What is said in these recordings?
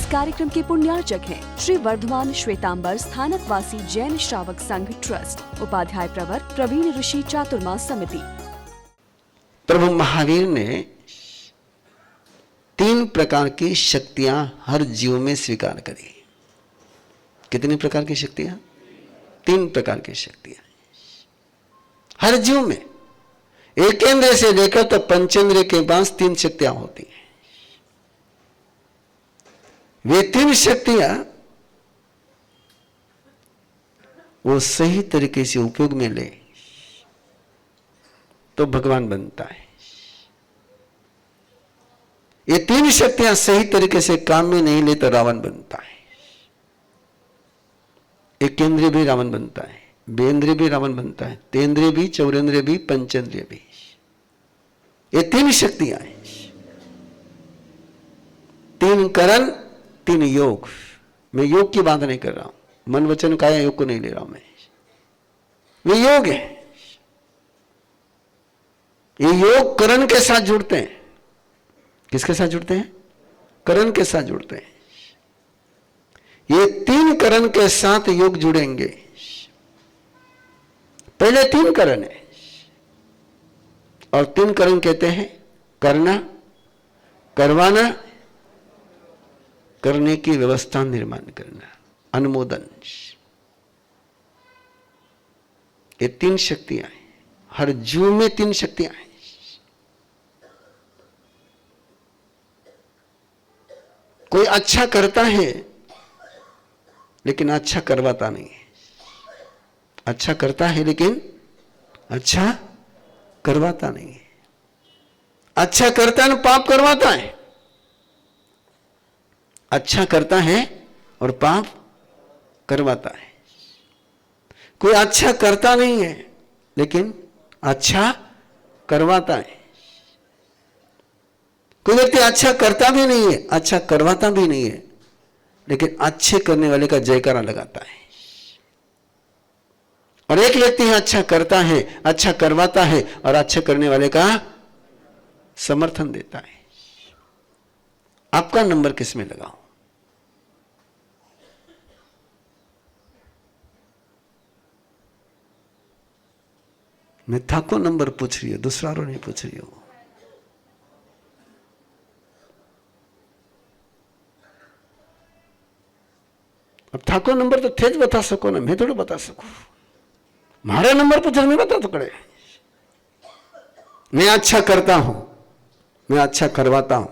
कार्यक्रम के पुण्यार्चक हैं श्री वर्धमान श्वेतांबर स्थानकवासी जैन श्रावक संघ ट्रस्ट, उपाध्याय प्रवर प्रवीण ऋषि चातुर्मास समिति। प्रभु महावीर ने 3 प्रकार की शक्तियां हर जीव में स्वीकार करी। कितनी प्रकार की शक्तियां? 3 प्रकार की शक्तियां हर जीव में। एक इंद्रिय से लेकर तो पंचेंद्रिय के पास 3 शक्तियां होती हैं। वे 3 शक्तियां वो सही तरीके से उपयोग में ले तो भगवान बनता है। ये 3 शक्तियां सही तरीके से काम में नहीं ले तो रावण बनता है। एक इंद्रिय भी रावण बनता है, बेंद्रिय भी रावण बनता है, तेंद्रिय भी, चौरेंद्रिय भी, पंचेंद्रिय भी। ये 3 शक्तियां हैं। 3 करण, 3 योग। मैं योग की बात नहीं कर रहा हूं, मन वचन काया योग को नहीं ले रहा हूं मैं। वे योग है। ये योग करण के साथ जुड़ते हैं। किसके साथ जुड़ते हैं? करण के साथ जुड़ते हैं। ये 3 करण के साथ योग जुड़ेंगे। पहले 3 करण है और 3 करण कहते हैं करना, करवाना, करने की व्यवस्था निर्माण करना, अनुमोदन। ये 3 शक्तियां हैं। हर जीव में 3 शक्तियां हैं। कोई अच्छा करता है लेकिन अच्छा करवाता नहीं है। अच्छा करता है लेकिन अच्छा करवाता नहीं है। अच्छा करता है ना पाप करवाता है। अच्छा करता है और पाप करवाता है। कोई अच्छा करता नहीं है लेकिन अच्छा करवाता है। कोई व्यक्ति अच्छा करता भी नहीं है, अच्छा करवाता भी नहीं है, लेकिन अच्छे करने वाले का जयकारा लगाता है। और एक व्यक्ति है अच्छा करता है, अच्छा करवाता है और अच्छा करने वाले का समर्थन देता है। आपका नंबर किस में लगाओ? मैं थाको नंबर पूछ रही हूं, दूसरा रो नहीं पूछ रही हूं। अब थाको नंबर तो थे बता सको ना, मैं थोड़ा बता सकूं। मारा नंबर पूछ नहीं बता तो कड़े। मैं अच्छा करता हूं, मैं अच्छा करवाता हूं,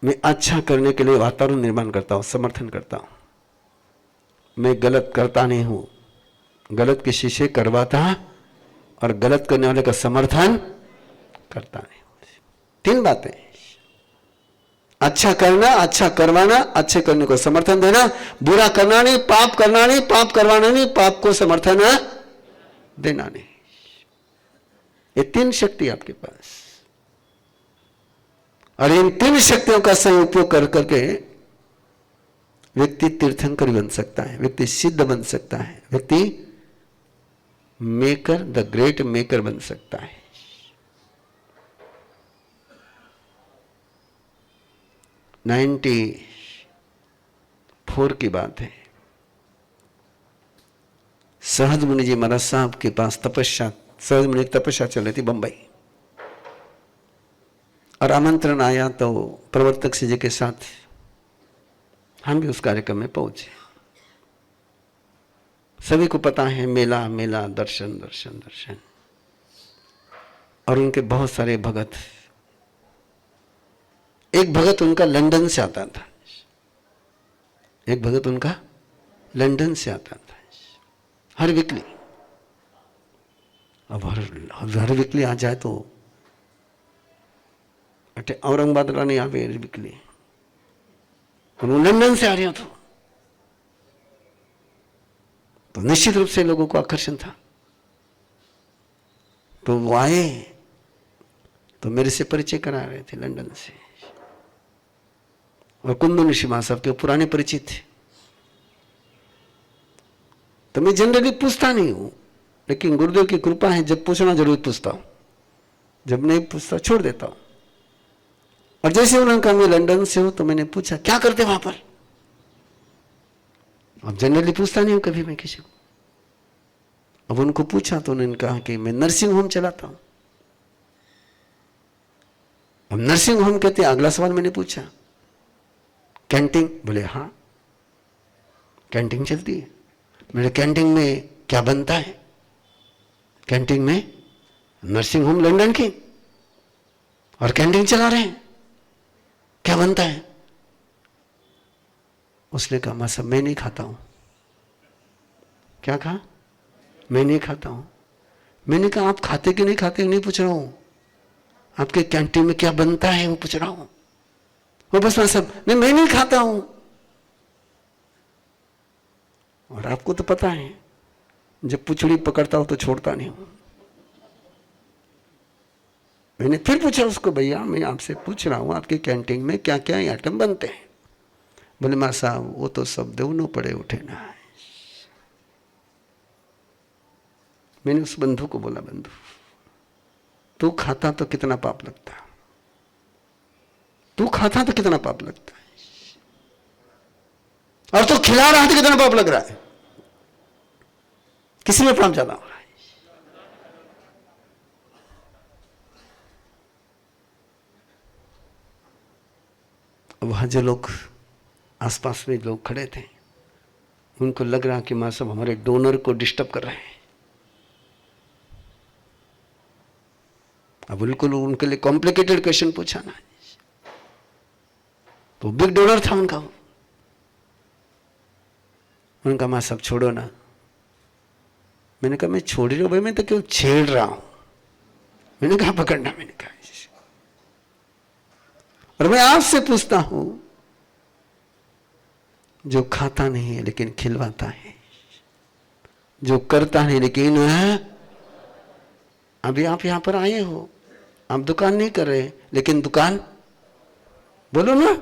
मैं अच्छा करने के लिए वातावरण निर्माण करता हूं, समर्थन करता हूं। मैं गलत करता नहीं हूं, गलत किसी से करवाता और गलत करने वाले का समर्थन करता नहीं हूं। 3 बातें। अच्छा करना, अच्छा करवाना, अच्छे करने को समर्थन देना, बुरा करना नहीं, पाप करना नहीं, पाप करवाना नहीं, पाप को समर्थन देना नहीं। ये 3 शक्ति आपके पास। और इन 3 शक्तियों का सही उपयोग कर करके व्यक्ति तीर्थंकर बन सकता है, व्यक्ति सिद्ध बन सकता है, व्यक्ति मेकर, द ग्रेट मेकर बन सकता है। नाइन्टी 4 की बात है। सहज मुनि जी महाराज साहब के पास तपस्या, सहज मुनि की तपस्या चल रही थी बंबई, और आमंत्रण आया तो प्रवर्तक जी के साथ हम भी उस कार्यक्रम में पहुंचे। सभी को पता है मेला मेला, दर्शन दर्शन दर्शन। और उनके बहुत सारे भगत। एक भगत उनका लंदन से आता था, एक भगत उनका लंदन से आता था हर वीकली। अब हर वीकली आ जाए तो औरंगाबाद नहीं आवे वीकली, वो लंदन से आ रहा था तो निश्चित रूप से लोगों को आकर्षण था। तो वो आए तो मेरे से परिचय करा रहे थे लंदन से, और कुंदन ऋषि महासाहब के पुराने परिचित थे। तो मैं जनरली पूछता नहीं हूं, लेकिन गुरुदेव की कृपा है जब पूछना जरूर पूछता हूं, जब नहीं पूछता छोड़ देता हूं। और जैसे उन्होंने कहा मैं लंदन से हूं, तो मैंने पूछा क्या करते वहां पर। अब जनरली पूछता नहीं हूं कभी मैं किसी को। अब उनको पूछा तो उन्होंने कहा कि मैं नर्सिंग होम चलाता हूं। अब नर्सिंग होम कहते हैं। अगला सवाल मैंने पूछा कैंटीन, बोले हाँ कैंटीन चलती है। मेरे कैंटीन में क्या बनता है? कैंटीन में नर्सिंग होम लंदन की और कैंटीन चला रहे हैं, क्या बनता है? उसने कहा मां साहब मैं नहीं खाता हूं। क्या कहा? मैं नहीं खाता हूं। मैंने कहा आप खाते कि नहीं खाते नहीं पूछ रहा हूं, आपके कैंटीन में क्या बनता है वो पूछ रहा हूं। वो बस सब मैं नहीं खाता हूं। और आपको तो पता है जब पुछड़ी पकड़ता हूं तो छोड़ता नहीं हूं। मैंने फिर पूछा उसको, भैया मैं आपसे पूछ रहा हूं आपके कैंटीन में क्या क्या आइटम बनते हैं? बोले मां साहब वो तो सब दोनों पड़े उठे ना। मैंने उस बंधु को बोला, बंधु तू खाता तो कितना पाप लगता, तू खाता तो कितना पाप लगता है, और तू खिला रहा है तो कितना पाप लग रहा है। किसी में पाप ज्यादा हो रहा है? वहां जो लोग आसपास में लोग खड़े थे उनको लग रहा कि मां साहब हमारे डोनर को डिस्टर्ब कर रहे हैं। अब बिल्कुल उनके लिए कॉम्प्लिकेटेड क्वेश्चन पूछा ना, तो बिग डोनर था उनका। उनका मां साहब छोड़ो ना। मैंने कहा मैं छोड़ रही हूं भाई, मैं तो क्यों छेड़ रहा हूं। मैंने कहा पकड़ना। मैंने कहा और मैं आपसे पूछता हूं जो खाता नहीं है लेकिन खिलवाता है, जो करता नहीं लेकिन अभी आप यहां पर आए हो, आप दुकान नहीं कर रहे लेकिन दुकान बोलो ना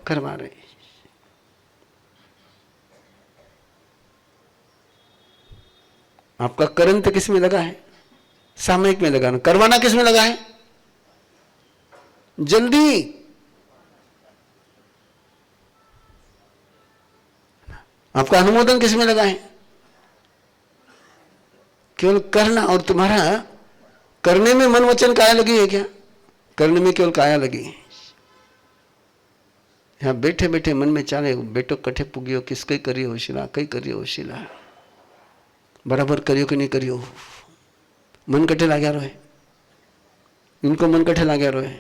करवा रहे। आपका करंट किस में लगा है? सामयिक में लगाना। करवाना किस में लगा है? जल्दी। आपका अनुमोदन किस में लगा है? केवल करना। और तुम्हारा करने में मन वचन काया लगी है क्या? करने में केवल काया लगी है। यहां बैठे बैठे मन में चाले बेटो कठे पुगियो, किसके करियो शिला, कई करियो शिला, बराबर करियो कि नहीं करियो। मन कठे लाग्या रहे, इनको मन कठे लाग्या रहे।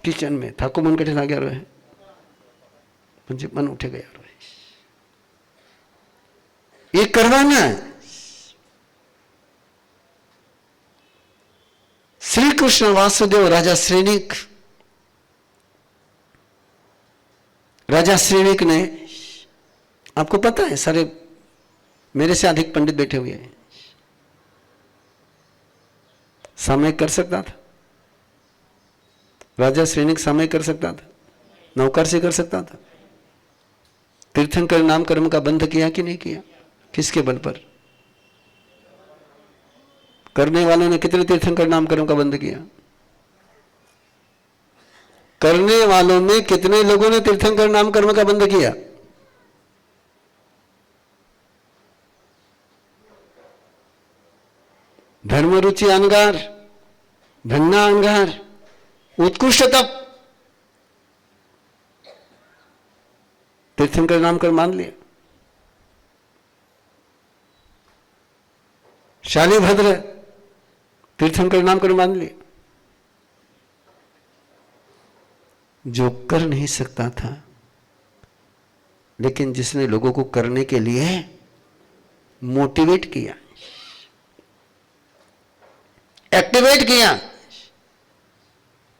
किचन में थाको मन कठे लाग्या रहे, मुझे मन उठे गया रहे। ये करवाना है। श्री कृष्ण वासुदेव राजा श्रेणिक, राजा श्रेणिक ने, आपको पता है सारे मेरे से अधिक पंडित बैठे हुए हैं, सामयिक कर सकता था। राजा श्रेणिक सामयिक कर सकता था, नौकर से कर सकता था। तीर्थंकर नाम कर्म का बंध किया कि नहीं किया? किसके बल पर? करने वालों ने कितने तीर्थंकर नाम कर्म का बंध किया? करने वालों में कितने लोगों ने तीर्थंकर नाम कर्म का बंध किया? धर्म रुचि अंगार, भंगा अंगार, उत्कृष्ट तप, तीर्थंकर नाम कर मान लिया। शालिभद्र तीर्थंकर नाम कर मान लिया। जो कर नहीं सकता था लेकिन जिसने लोगों को करने के लिए मोटिवेट किया, एक्टिवेट किया,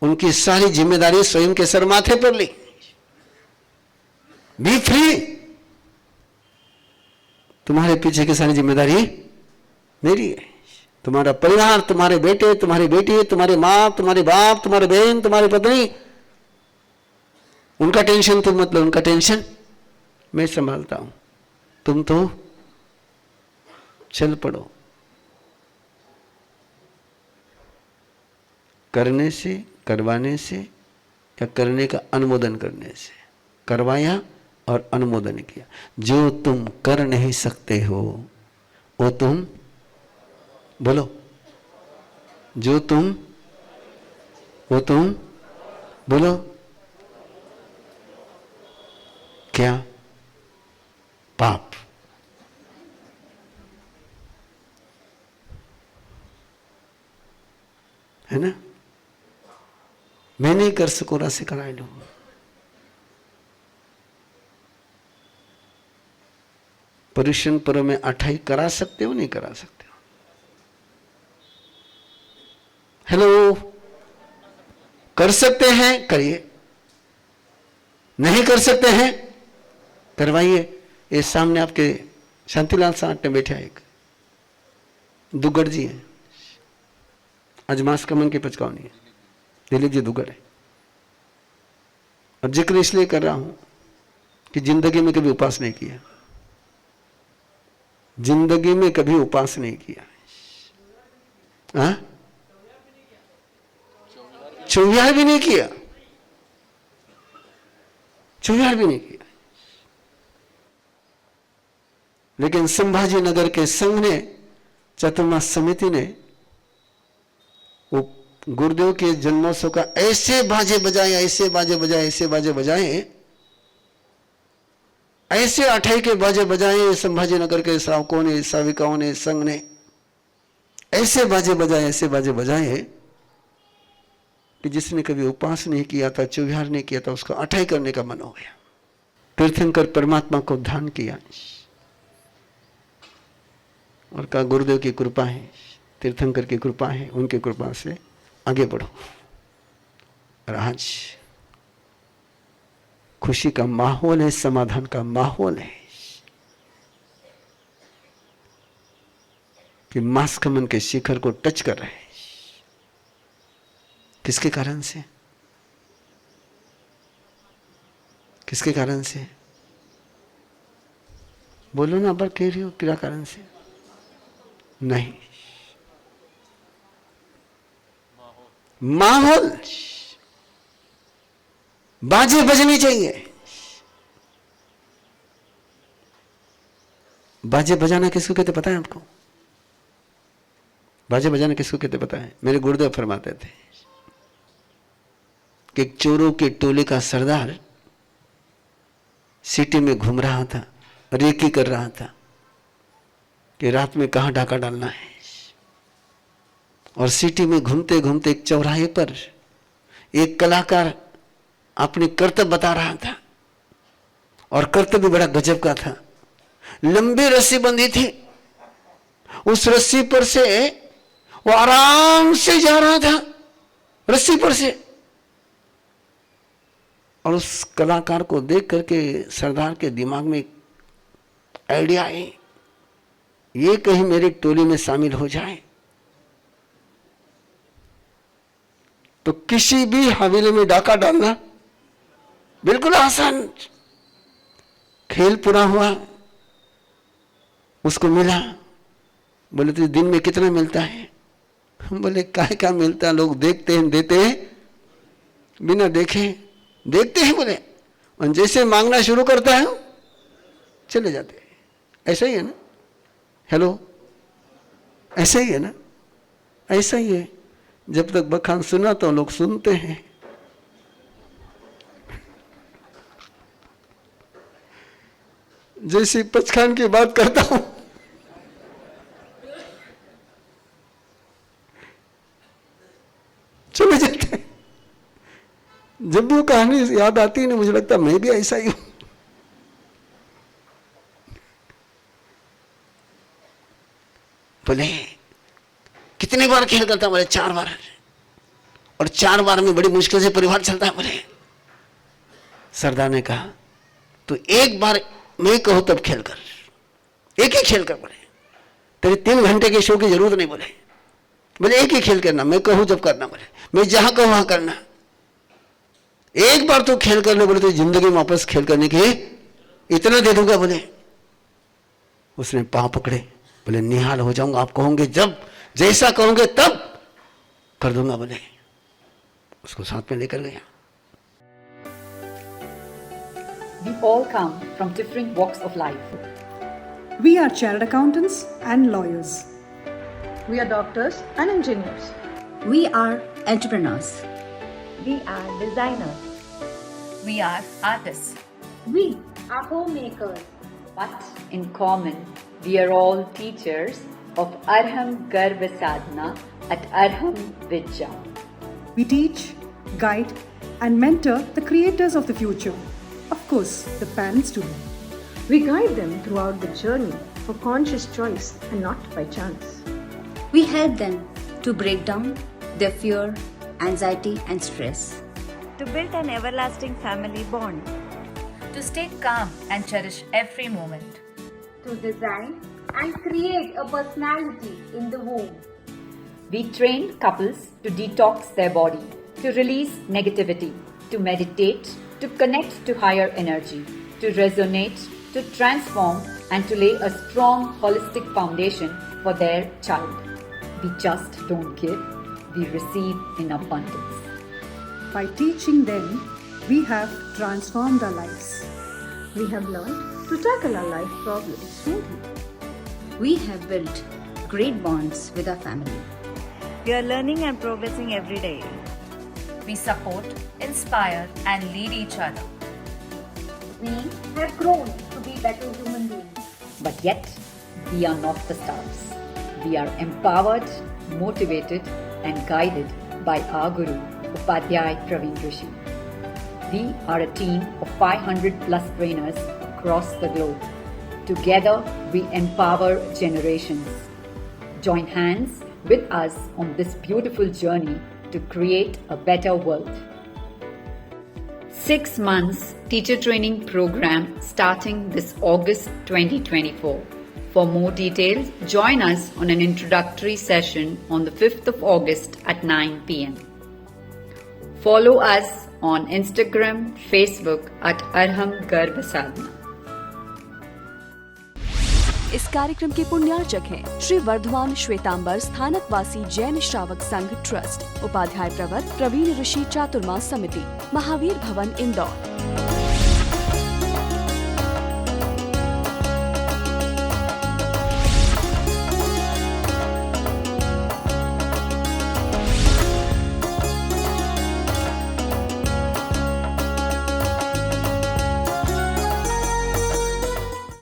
उनकी सारी जिम्मेदारी स्वयं के सर माथे पर ली। बी फ्री, तुम्हारे पीछे की सारी जिम्मेदारी मेरी है। तुम्हारा परिवार, तुम्हारे बेटे, तुम्हारी बेटी, तुम्हारे मां, तुम्हारे बाप, तुम्हारे बहन, तुम्हारी पत्नी, उनका टेंशन तुम मतलब, उनका टेंशन मैं संभालता हूं। तुम तो चल पड़ो। करने से, करवाने से, या करने का अनुमोदन करने से? करवाया और अनुमोदन किया। जो तुम कर नहीं सकते हो वो तुम बोलो, जो तुम वो तुम बोलो, क्या? पाप। है ना? मैं नहीं कर सकूं, रस कराए लो। पर्युषण पर्व में 28 करा सकते हो, नहीं करा सकते हो? हेलो, कर सकते हैं करिए, नहीं कर सकते हैं करवाइए। ये सामने आपके शांतिलाल साहब ने बैठा एक दुग्गड़ जी हैं, अजमास कमन की पचकावनी है, दिलीप जी दुग्गड़ है। और जिक्र इसलिए कर रहा हूं कि जिंदगी में कभी उपास नहीं किया, जिंदगी में कभी उपास नहीं किया। हाँ, चौविहार भी नहीं किया, चौविहार भी नहीं किया। लेकिन संभाजी नगर के संघ ने, चातुर्मास समिति ने वो गुरुदेव के जन्मोत्सव का ऐसे बाजे बजाए, ऐसे बाजे बजाए, ऐसे बाजे बजाए, ऐसे 28 के बाजे बजाए संभाजी नगर के श्रावकों ने, साविकाओं ने, संघ ने ऐसे बाजे बजाए, ऐसे बाजे बजाए कि जिसने कभी उपास नहीं किया था, चौविहार नहीं किया था, उसका 28 करने का मन हो गया। तीर्थंकर परमात्मा को ध्यान किया और कहा गुरुदेव की कृपा है, तीर्थंकर की कृपा है, उनकी कृपा से आगे बढ़ो। और आज खुशी का माहौल है, समाधान का माहौल है कि मास्कमन के शिखर को टच कर रहे हैं। किसके कारण से? किसके कारण से? बोलो ना, पर कह रही हो क्या कारण से? नहीं, माहौल। बाजे बजने चाहिए। बाजे बजाना किसको कहते पता है आपको? बाजे बजाना किसको कहते पता है? मेरे गुरुदेव फरमाते थे कि एक चोरों के टोले का सरदार सिटी में घूम रहा था, रेकी कर रहा था कि रात में कहां डाका डालना है। और सिटी में घूमते घूमते एक चौराहे पर एक कलाकार अपने कर्तव्य बता रहा था, और कर्तव्य भी बड़ा गजब का था। लंबी रस्सी बंधी थी, उस रस्सी पर से वो आराम से जा रहा था, रस्सी पर से। और उस कलाकार को देख करके सरदार के दिमाग में एक आइडिया आई, ये कहीं मेरी टोली में शामिल हो जाए तो किसी भी हवेली में डाका डालना बिल्कुल आसान। खेल पूरा हुआ, उसको मिला। बोले तो दिन में कितना मिलता है? हम बोले काहे का मिलता, लोग देखते हैं देते हैं, बिना देखे देखते हैं बोले, और जैसे मांगना शुरू करता है चले जाते हैं। ऐसा ही है ना? हेलो, ऐसा ही है ना? ऐसा ही है। जब तक बखान सुना तो लोग सुनते हैं, जैसे पचखान की बात करता हूं चले जाते हैं। जब भी वो कहानी याद आती है ना, मुझे लगता है मैं भी ऐसा ही हूं। बोले कितनी बार खेल करता? बोले 4 बार, और 4 बार में बड़ी मुश्किल से परिवार चलता है। बोले सरदार ने कहा तो एक बार मैं कहूं तब खेल कर, एक ही खेल कर। बोले तेरे 3 घंटे के शो की जरूरत नहीं। बोले एक ही खेल करना, मैं कहूं जब करना। बोले मैं जहां कहूं वहां करना, एक बार तो खेल कर ले। बोले तो जिंदगी में वापस खेल करने के इतना दे दूंगा। बोले उसने पांव पकड़े, बोले निहाल हो जाऊंगा, आप कहोगे जब, जैसा कहोगे तब कर दूंगा। बोले उसको साथ में लेकर गया। We all come from different walks of life. We are chartered accountants and lawyers. We are doctors and engineers. We are entrepreneurs. We are designers. We are artists. We are homemakers. But in common, we are all teachers of Arham Garv Sadhana at Arham Vidya. We teach, guide, and mentor the creators of the future. Of course, the parents too. We guide them throughout the journey for conscious choice and not by chance. We help them to break down their fear, anxiety, and stress. To build an everlasting family bond. To stay calm and cherish every moment. To design and create a personality in the womb. We train couples to detox their body, to release negativity, to meditate, to connect to higher energy, to resonate, to transform, and to lay a strong holistic foundation for their child. We just don't give, we receive in abundance. By teaching them, we have transformed our lives. We have learned to tackle our life problems smoothly. We have built great bonds with our family. We are learning and progressing every day. We support, inspire, and lead each other. We have grown to be better human beings. But yet, we are not the stars. We are empowered, motivated, and guided by our Guru, Upadhyay Praveen Rishi. We are a team of 500 plus trainers across the globe. Together, we empower generations. Join hands with us on this beautiful journey to create a better world. 6 months teacher training program starting this August 2024. For more details, join us on an introductory session on the 5th of August at 9 p.m. Follow us on Instagram, Facebook at Arham Garv Sadhana. इस कार्यक्रम के पुण्यार्चक हैं श्री वर्धमान श्वेतांबर स्थानकवासी जैन श्रावक संघ trust, Upadhyay प्रवर प्रवीण ऋषि चातुर्मास समिति, महावीर भवन इंदौर।